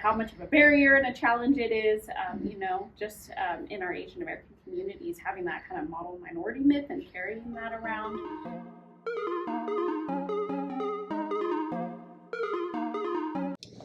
how much of a barrier and a challenge it is, just in our Asian American communities, having that kind of model minority myth and carrying that around.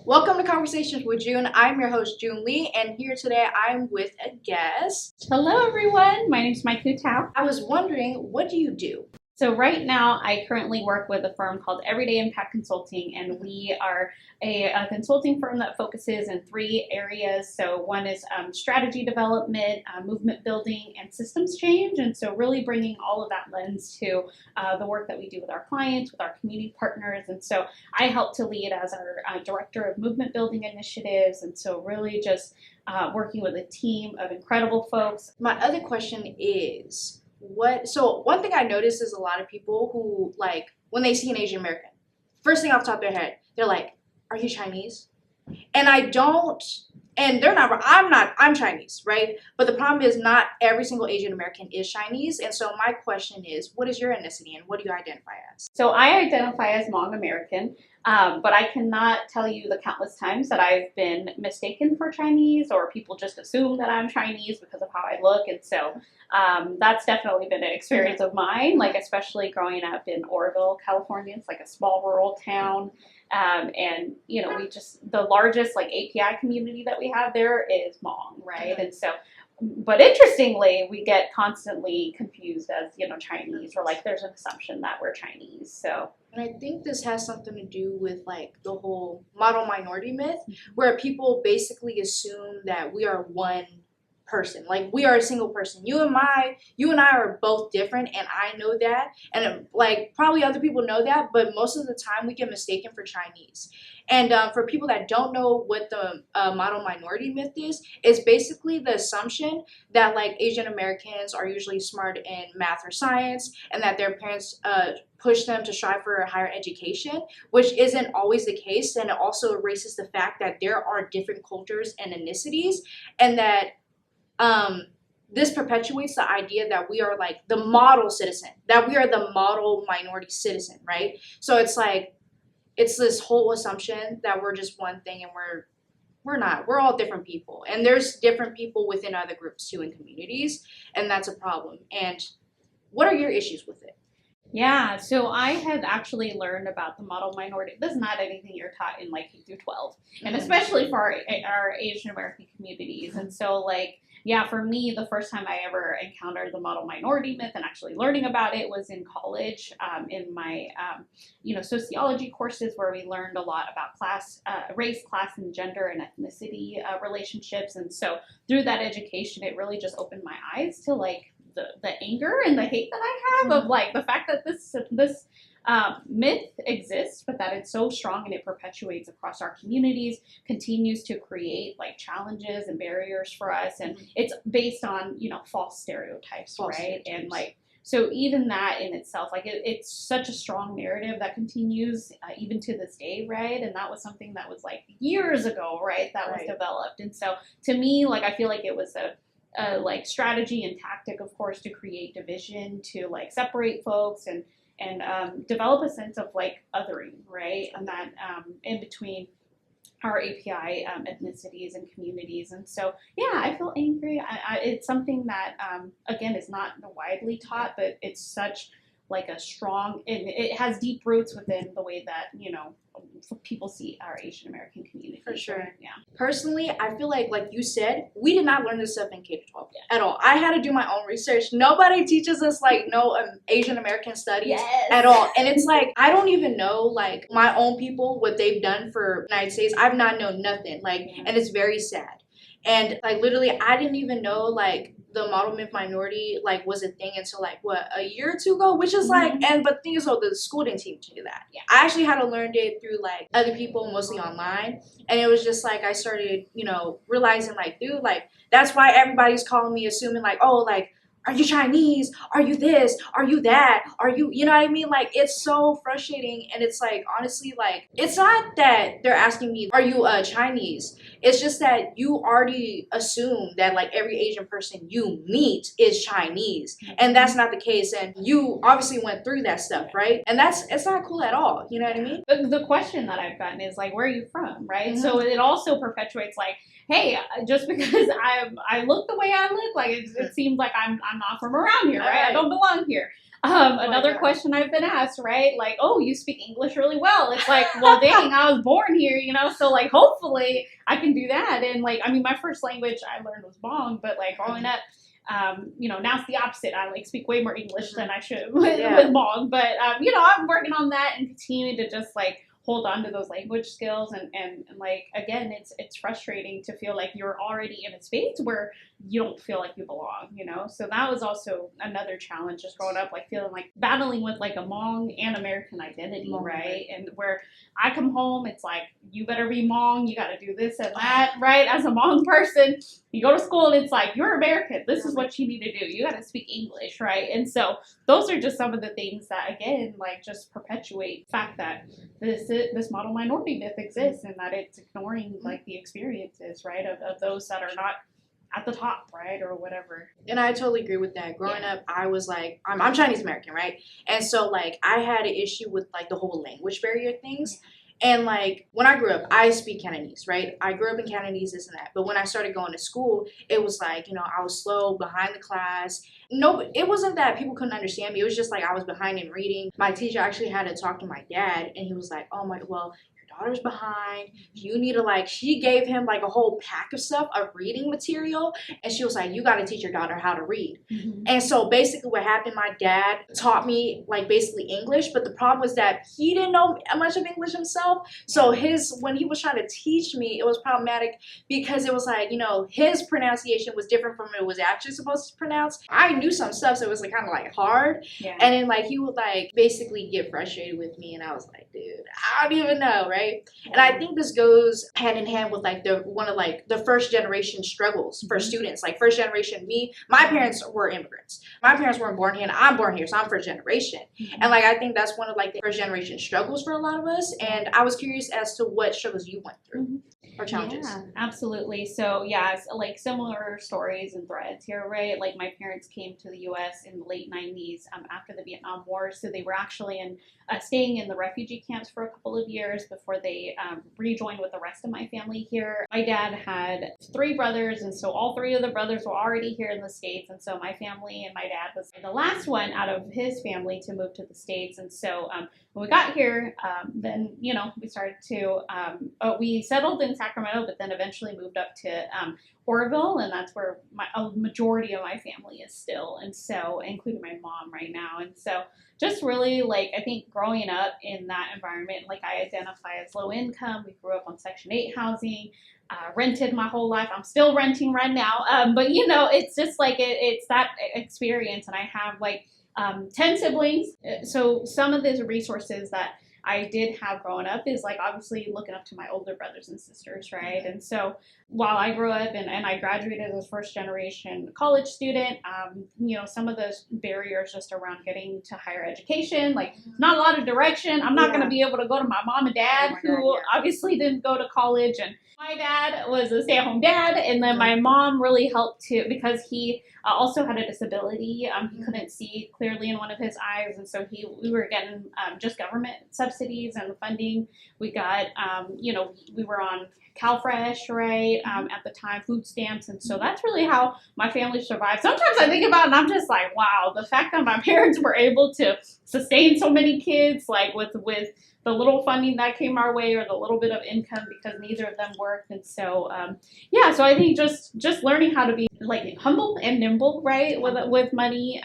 Welcome to Conversations with June. I'm your host, June Lee, and here today I'm with a guest. Hello, everyone. My name is Maikhou. I was wondering, what do you do? So right now, I currently work with a firm called Everyday Impact Consulting, and we are a consulting firm that focuses in 3 areas. So one is strategy development, movement building, and systems change. And so really bringing all of that lens to the work that we do with our clients, with our community partners. And so I help to lead as our director of movement building initiatives. And so really just working with a team of incredible folks. My other question is, one thing I notice is a lot of people who, like, when they see an Asian American, first thing off the top of their head, they're like, are you Chinese? And I'm Chinese, right? But the problem is not every single Asian American is Chinese. And so my question is, what is your ethnicity and what do you identify as? So I identify as Hmong American, but I cannot tell you the countless times that I've been mistaken for Chinese, or people just assume that I'm Chinese because of how I look. And so that's definitely been an experience of mine, like especially growing up in Oroville, California. It's like a small rural town. And the largest like API community that we have there is Hmong, right? And so, but interestingly, we get constantly confused as, Chinese, or like there's an assumption that we're Chinese. So, and I think this has something to do with like the whole model minority myth, where people basically assume that we are one person, like we are a single person. You and I are both different, and I know that, and like probably other people know that, but most of the time we get mistaken for Chinese. And for people that don't know what the model minority myth is basically the assumption that like Asian Americans are usually smart in math or science, and that their parents push them to strive for a higher education, which isn't always the case. And it also erases the fact that there are different cultures and ethnicities, and that this perpetuates the idea that we are like the model citizen, that we are the model minority citizen, right? So it's like, it's this whole assumption that we're just one thing, and we're not. We're all different people, and there's different people within other groups too in communities, and that's a problem. And what are your issues with it? Yeah, so I had actually learned about the model minority. This is not anything you're taught in like K through 12, and especially for our Asian American communities. And so for me, the first time I ever encountered the model minority myth and actually learning about it was in college, in my sociology courses, where we learned a lot about race, class, and gender and ethnicity relationships. And so through that education, it really just opened my eyes to like the anger and the hate that I have of like the fact that this myth exists, but that it's so strong and it perpetuates across our communities, continues to create like challenges and barriers for us. And it's based on, false stereotypes, right? And like, so even that in itself, like it's such a strong narrative that continues even to this day, right? And that was something that was like years ago, right? That was developed. And so to me, like, I feel like it was a like strategy and tactic, of course, to create division, to like separate folks and develop a sense of like othering, right? And that in between our API ethnicities and communities. And so, yeah, I feel angry. It's something that, again, is not widely taught, but it's such like a strong, it has deep roots within the way that, people see our Asian American community. For sure. Yeah. Personally, I feel like you said, we did not learn this stuff in K-12 at all. I had to do my own research. Nobody teaches us Asian American studies at all. And it's like, I don't even know like my own people, what they've done for the United States. I've not known nothing, and it's very sad. And like literally, I didn't even know like the model myth minority was a thing until a year or two ago, which is but the thing is, the school didn't teach me that. Yeah, I actually had to learn it through other people, mostly online, and it was just I started realizing dude, that's why everybody's calling me, assuming are you Chinese? Are you this? Are you that? Are you, you know what I mean? It's so frustrating. And it's honestly, it's not that they're asking me, are you Chinese? It's just that you already assume that like every Asian person you meet is Chinese, and that's not the case. And you obviously went through that stuff, right? And it's not cool at all. You know what I mean? The question that I've gotten is like, where are you from, right? So it also perpetuates like, hey, just because I look the way I look, like it seems like I'm not from around here, right? I don't belong here. Another question I've been asked, right? Like, oh, you speak English really well. It's like, well, dang, I was born here, you know? So like, hopefully I can do that. And like, I mean, my first language I learned was Hmong, but like growing up, you know, now it's the opposite. I like speak way more English than I should with Hmong. But, you know, I'm working on that and continuing to just like hold on to those language skills. And like, again, it's frustrating to feel like you're already in a space where you don't feel like you belong, you know? So that was also another challenge just growing up, like feeling like battling with like a Hmong and American identity, right? And where I come home, it's like, you better be Hmong, you got to do this and that, right? As a Hmong person, you go to school and it's like, you're American, this is what you need to do. You got to speak English, right? And so those are just some of the things that, again, like just perpetuate the fact that this model minority myth exists and that it's ignoring like the experiences, right, of those that are not at the top, right, or whatever. And I totally agree with that. Growing up, I was like, I'm Chinese American, right? And so like I had an issue with like the whole language barrier things. And like when I grew up, I speak Cantonese, right? I grew up in Cantonese, this and that. But when I started going to school, it was like, you know, I was slow, behind the class. No, it wasn't that people couldn't understand me. It was just like I was behind in reading. My teacher actually had to talk to my dad, and he was like, oh my, well, daughter's behind, you need to like, she gave him like a whole pack of stuff of reading material, and she was like, you got to teach your daughter how to read. And so basically what happened, my dad taught me like basically English, but the problem was that he didn't know much of English himself. So when he was trying to teach me, it was problematic because it was like, you know, his pronunciation was different from it was actually supposed to pronounce. I knew some stuff, so it was like kind of like hard. And then like he would like basically get frustrated with me, and I was like, dude, I don't even know, right? And I think this goes hand in hand with like one of like the first generation struggles for students. Like first generation, my parents were immigrants. My parents weren't born here, and I'm born here, so I'm first generation. And like I think that's one of like the first generation struggles for a lot of us. And I was curious as to what struggles you went through or challenges. Yeah, absolutely. So yeah, it's like similar stories and threads here, right? Like my parents came to the U.S. in the late 90s after the Vietnam War, so they were actually staying in the refugee camps for a couple of years before they rejoined with the rest of my family here. My dad had 3 brothers, and so all 3 of the brothers were already here in the States, and so my family and my dad was the last one out of his family to move to the States. And so when we got here, then, you know, we started to, we settled in Sacramento, but then eventually moved up to Oroville, and that's where a majority of my family is still, and so including my mom right now. And so just really like, I think growing up in that environment, like I identify as low income. We grew up on Section 8 housing, rented my whole life. I'm still renting right now, but you know, it's just like it's that experience. And I have like 10 siblings, so some of these resources that I did have growing up is like obviously looking up to my older brothers and sisters, right? And so while I grew up and I graduated as a first generation college student, you know, some of those barriers just around getting to higher education, like not a lot of direction. I'm not going to be able to go to my mom and dad who obviously didn't go to college, and my dad was a stay-at-home dad, and then my mom really helped too because he also had a disability. He couldn't see clearly in one of his eyes, and so we were getting just government subsidies and funding. We got, you know, we were on CalFresh, right, at the time, food stamps, and so that's really how my family survived. Sometimes I think about it and I'm just like, wow, the fact that my parents were able to sustain so many kids, like with the little funding that came our way or the little bit of income because neither of them worked. And so, yeah, so I think just learning how to be like humble and nimble, right, with money,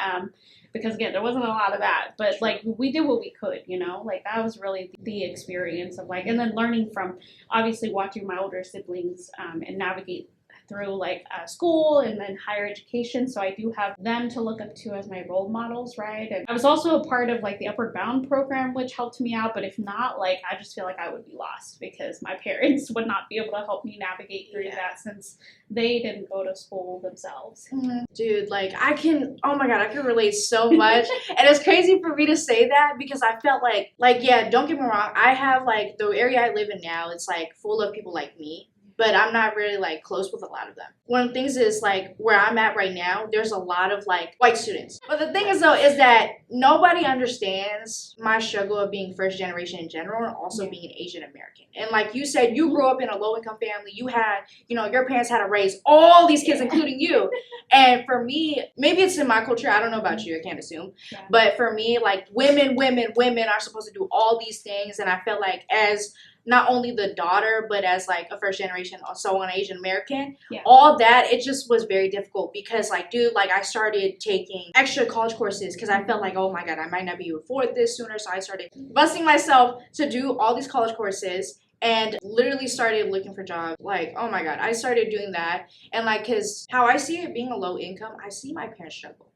because again, there wasn't a lot of that, but like we did what we could, you know, like that was really the experience of like, and then learning from obviously watching my older siblings and navigate through like school and then higher education. So I do have them to look up to as my role models, right? And I was also a part of like the Upward Bound program, which helped me out. But if not, like I just feel like I would be lost because my parents would not be able to help me navigate through that since they didn't go to school themselves. Dude, like oh my God, I can relate so much. And it's crazy for me to say that because I felt like, yeah, don't get me wrong. I have like the area I live in now, it's like full of people like me. but I'm not really like close with a lot of them. One of the things is like where I'm at right now, there's a lot of like white students. But the thing is though, is that nobody understands my struggle of being first generation in general and also being an Asian American. And like you said, you grew up in a low income family. You had, you know, your parents had to raise all these kids, including you. And for me, maybe it's in my culture. I don't know about you. I can't assume. Yeah. But for me, like women are supposed to do all these things. And I felt like as not only the daughter, but as like a first generation, also an Asian American, all that, it just was very difficult because like, dude, like I started taking extra college courses because I felt like, oh my God, I might not be able to afford this sooner. So I started busting myself to do all these college courses and literally started looking for jobs. Like, oh my God, I started doing that. And like, cause how I see it being a low income, I see my parents struggle.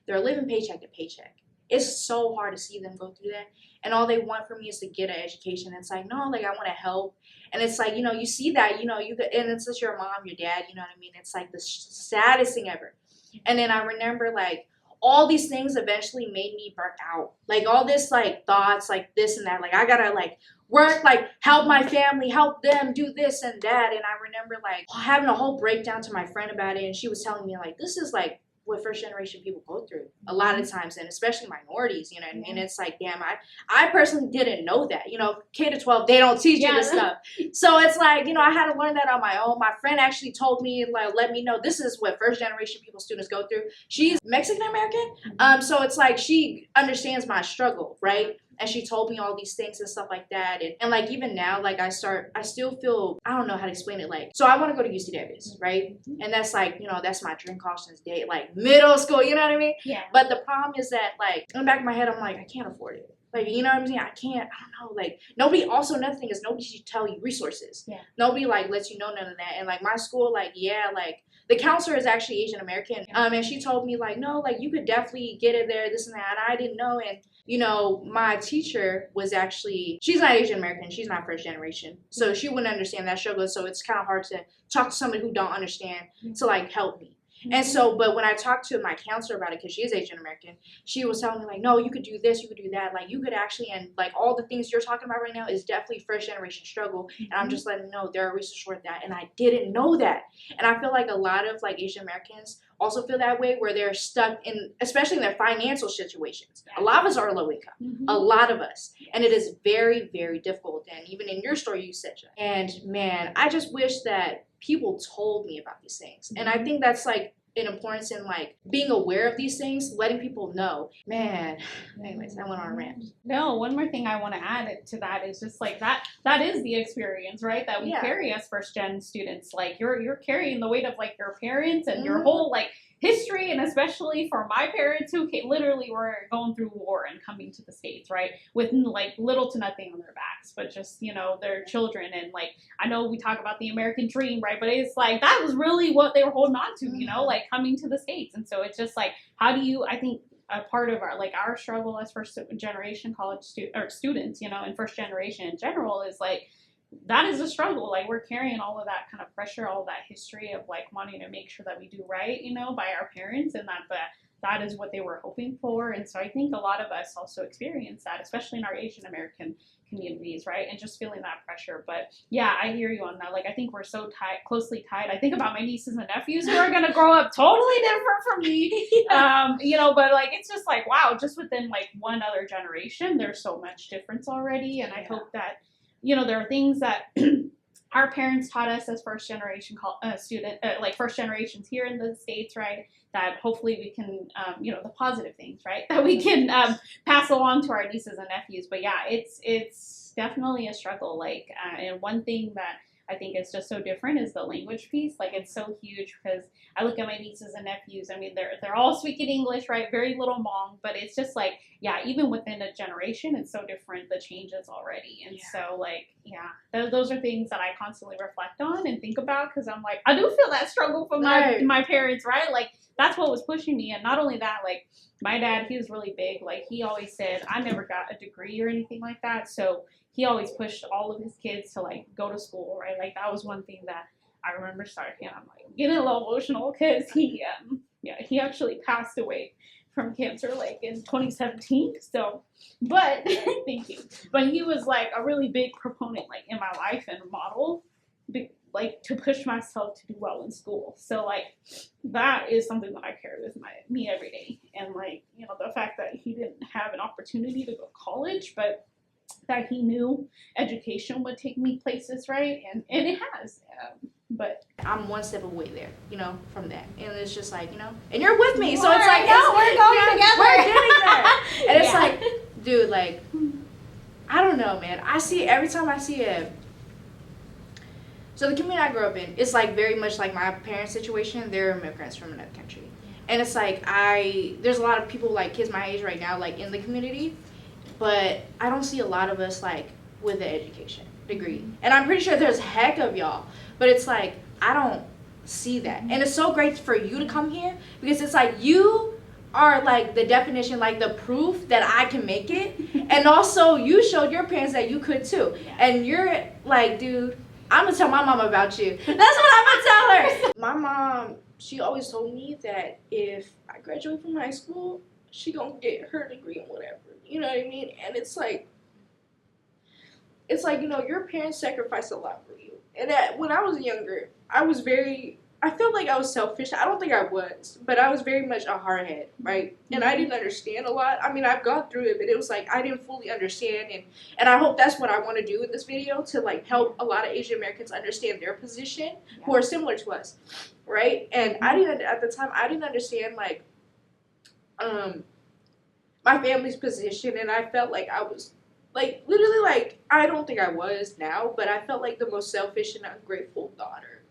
They're living paycheck to paycheck. It's so hard to see them go through that. And all they want from me is to get an education. It's like, no, like I want to help. And it's like, you know, you see that, you know, and it's just your mom, your dad, you know what I mean? It's like the saddest thing ever. And then I remember like all these things eventually made me burnt out. Like all this like thoughts, like this and that. Like I gotta like work, like help my family, help them do this and that. And I remember like having a whole breakdown to my friend about it. And she was telling me like, this is like what first generation people go through a lot of times, and especially minorities, you know what I mean? It's like, damn, I personally didn't know that, you know, K to 12, they don't teach you this stuff. So it's like, you know, I had to learn that on my own. My friend actually told me, like, let me know this is what first generation people, students go through. She's Mexican American. So it's like, she understands my struggle, right? And she told me all these things and stuff like that. And like, even now, like I still feel, I don't know how to explain it. Like, so I want to go to UC Davis, right? And that's like, you know, that's my dream college since day, like middle school, you know what I mean? Yeah. But the problem is that like, in the back of my head, I'm like, I can't afford it. Like, you know what I'm saying? I can't, I don't know. Like, nobody, also another thing is nobody should tell you resources. Yeah. Nobody like lets you know none of that. And like my school, like, yeah, like the counselor is actually Asian American. And she told me like, no, like you could definitely get it there, this and that. And I didn't know. And you know, my teacher was actually, she's not Asian American, she's not first generation. So she wouldn't understand that struggle. So it's kind of hard to talk to somebody who don't understand to like help me. And so, but when I talked to my counselor about it, because she is Asian American, she was telling me like, no, you could do this, you could do that. Like you could actually, and like all the things you're talking about right now is definitely first generation struggle. And I'm just letting you know there are resources for that. And I didn't know that. And I feel like a lot of like Asian Americans also feel that way, where they're stuck in, especially in their financial situations. A lot of us are low income, a lot of us. And it is very, very difficult. And even in your story, you said, and man, I just wish that people told me about these things. And I think that's like an importance in like being aware of these things, letting people know. Man, anyways, I went on a rant. No, one more thing I want to add to that is just like that is the experience, right? That we carry as first gen students. Like you're carrying the weight of like your parents and your whole like history, and especially for my parents who literally were going through war and coming to the States, right, with like little to nothing on their backs, but just, you know, their children. And like, I know we talk about the American dream, right, but it's like that was really what they were holding on to, you know, like coming to the States. And so it's just like, how do you, I think a part of our struggle as first generation college students, you know, and first generation in general is like, that is a struggle. Like we're carrying all of that kind of pressure, all of that history of like wanting to make sure that we do right, you know, by our parents, and that is what they were hoping for. And so I think a lot of us also experience that, especially in our Asian American communities, right? And just feeling that pressure. But yeah, I hear you on that. Like I think we're so closely tied. I think about my nieces and nephews who are going to grow up totally different from me, you know, but like, it's just like, wow, just within like one other generation, there's so much difference already. And I hope that, you know, there are things that our parents taught us as first generation like first generations here in the States, right? That hopefully we can, you know, the positive things, right? That we can pass along to our nieces and nephews. But yeah, it's definitely a struggle. Like, and one thing that I think is just so different is the language piece. Like it's so huge because I look at my nieces and nephews. I mean, they're all speaking English, right? Very little Hmong, but it's just like, yeah, even within a generation, it's so different, the changes already. And so like, yeah, those are things that I constantly reflect on and think about, because I'm like, I do feel that struggle from my parents, right? Like that's what was pushing me. And not only that, like my dad, he was really big. Like he always said, I never got a degree or anything like that. So he always pushed all of his kids to like go to school, right? Like that was one thing that I remember starting. I'm like getting a little emotional because he actually passed away from cancer like in 2017. So, but thank you. But he was like a really big proponent like in my life and model like to push myself to do well in school. So like that is something that I carry with me every day. And like, you know, the fact that he didn't have an opportunity to go to college, but that he knew education would take me places, right? And it has. But I'm one step away there, you know, from that. And it's just like, you know, and you're with me. So it's like, we're going together. We're getting there. And it's like, dude, like, I don't know, man. I see, every time I see it. So the community I grew up in, it's like very much like my parents' situation. They're immigrants from another country. And it's like, there's a lot of people, like kids my age right now, like in the community. But I don't see a lot of us, like, with an education degree. And I'm pretty sure there's a heck of y'all. But it's like, I don't see that. And it's so great for you to come here because it's like you are like the definition, like the proof that I can make it. And also you showed your parents that you could too. And you're like, dude, I'm going to tell my mom about you. That's what I'm going to tell her. My mom, she always told me that if I graduate from high school, she going to get her degree and whatever. You know what I mean? And it's like, you know, your parents sacrificed a lot for you. And when I was younger, I felt like I was selfish. I don't think I was, but I was very much a hardhead, right? And I didn't understand a lot. I mean, I've gone through it, but it was like I didn't fully understand. And I hope that's what I want to do in this video, to like help a lot of Asian Americans understand their position who are similar to us, right? And at the time, I didn't understand like my family's position, and I felt like I was like, literally, like, I don't think I was now, but I felt like the most selfish and ungrateful daughter.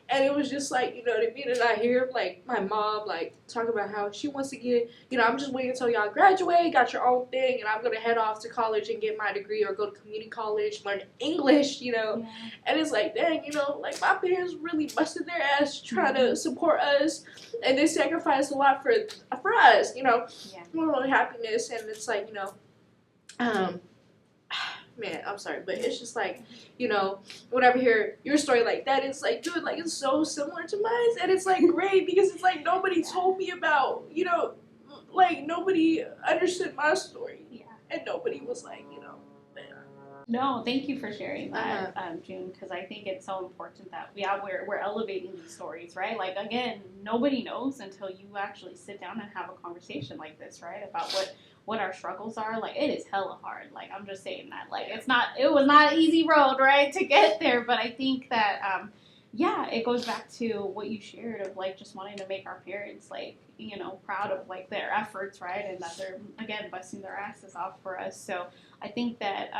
And it was just like, you know what I mean? And I hear, like, my mom, like, talk about how she wants to get, you know, I'm just waiting until y'all graduate, got your own thing, and I'm going to head off to college and get my degree or go to community college, learn English, you know? Yeah. And it's like, dang, you know, like, my parents really busted their ass trying to support us, and they sacrificed a lot for us, you know? Yeah. More happiness, and it's like, you know, man, I'm sorry, but it's just like, you know, whenever I hear your story like that, it's like, dude, like, it's so similar to mine, and it's like great because it's like nobody told me about, you know, like nobody understood my story, and nobody was like, you know. No, thank you for sharing that, June, because I think it's so important that we're elevating these stories, right? Like, again, nobody knows until you actually sit down and have a conversation like this, right? About what our struggles are. Like, it is hella hard. Like, I'm just saying that. Like, it was not an easy road, right, to get there. But I think that, it goes back to what you shared of, like, just wanting to make our parents, like, you know, proud of, like, their efforts, right? And that they're, again, busting their asses off for us. So I think that,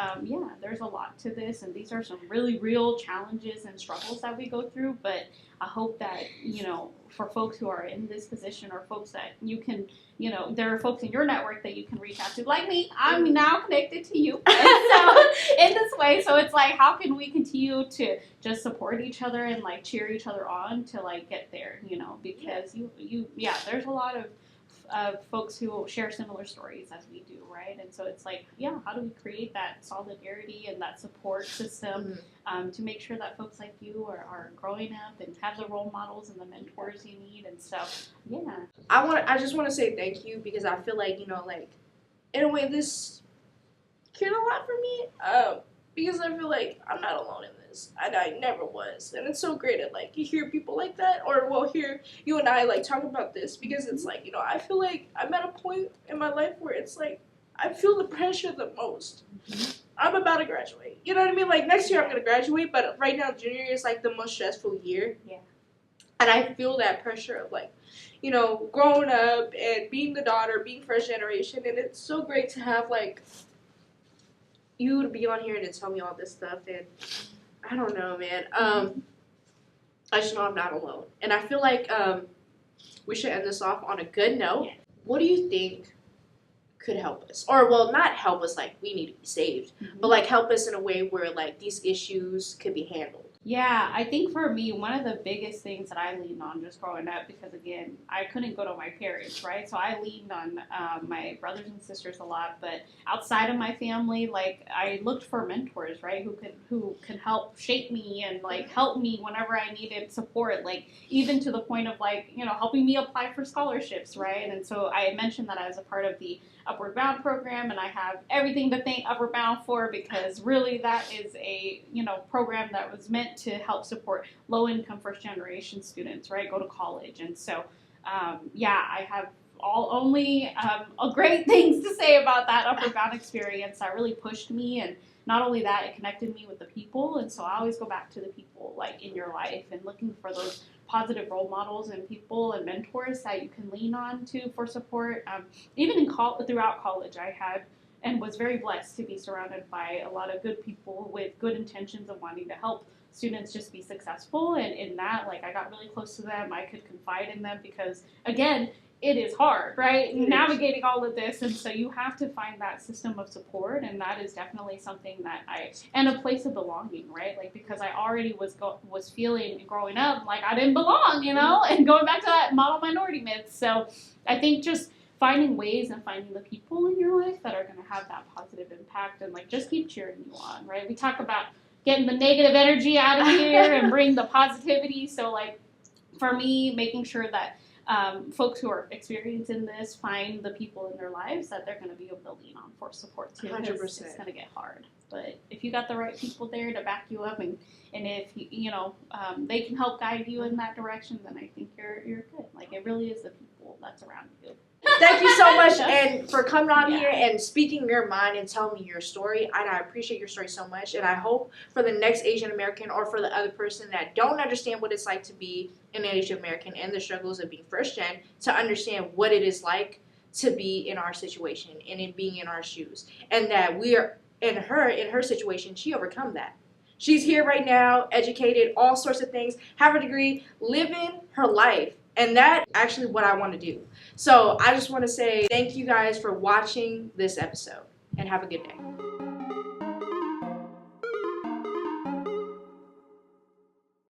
there's a lot to this. And these are some really real challenges and struggles that we go through. But I hope that, you know, for folks who are in this position or folks that you can, you know, there are folks in your network that you can reach out to, like me. I'm now connected to you. And so in this way, so it's like, how can we continue to just support each other and like cheer each other on to like get there, you know, because there's a lot of folks who share similar stories as we do, right? And so it's like, how do we create that solidarity and that support system to make sure that folks like you are growing up and have the role models and the mentors you need? And so, I just want to say thank you because I feel like, you know, like, in a way, this cared a lot for me because I feel like I'm not alone in this. I never was. And it's so great that, like, you hear people like that, or, well, hear you and I, like, talk about this because it's like, you know, I feel like I'm at a point in my life where it's like, I feel the pressure the most. I'm about to graduate. You know what I mean? Like, next year I'm going to graduate, but right now junior year is, like, the most stressful year. Yeah. And I feel that pressure of, like, you know, growing up and being the daughter, being first generation, and it's so great to have, like, you to be on here and to tell me all this stuff, and I don't know, man. I just know I'm not alone. And I feel like we should end this off on a good note. Yeah. What do you think could help us? Or, well, not help us like we need to be saved, but like help us in a way where like these issues could be handled. Yeah, I think for me, one of the biggest things that I leaned on just growing up, because again, I couldn't go to my parents, right? So I leaned on my brothers and sisters a lot, but outside of my family, like I looked for mentors, right? Who could help shape me and like help me whenever I needed support, like even to the point of like, you know, helping me apply for scholarships, right? And so I mentioned that I was a part of the Upward Bound program, and I have everything to thank Upward Bound for, because really that is a program that was meant to help support low-income first-generation students, right, go to college. And so I have only great things to say about that Upward Bound experience. That really pushed me, and not only that, it connected me with the people. And so I always go back to the people like in your life and looking for those positive role models and people and mentors that you can lean on to for support. Even throughout college, I had and was very blessed to be surrounded by a lot of good people with good intentions of wanting to help students just be successful. And in that, like, I got really close to them. I could confide in them because, again, it is hard, right? Navigating all of this. And so you have to find that system of support. And that is definitely something that and a place of belonging, right? Like, because I already was feeling growing up like I didn't belong, and going back to that model minority myth. So I think just finding ways and finding the people in your life that are going to have that positive impact and like just keep cheering you on, right? We talk about getting the negative energy out of here and bring the positivity. So like for me, making sure that folks who are experiencing this find the people in their lives that they're going to be able to lean on for support too. 100%. It's going to get hard, but if you got the right people there to back you up, and if they can help guide you in that direction, then I think you're good. Like, it really is the people that's around you. Thank you so much and for coming on here and speaking your mind and telling me your story. I appreciate your story so much, and I hope for the next Asian American or for the other person that don't understand what it's like to be an Asian American and the struggles of being first gen to understand what it is like to be in our situation and in being in our shoes, and that we are in her situation, she overcome that. She's here right now, educated, all sorts of things, have a degree, living her life. And that's actually what I want to do. So I just want to say thank you guys for watching this episode, and have a good day.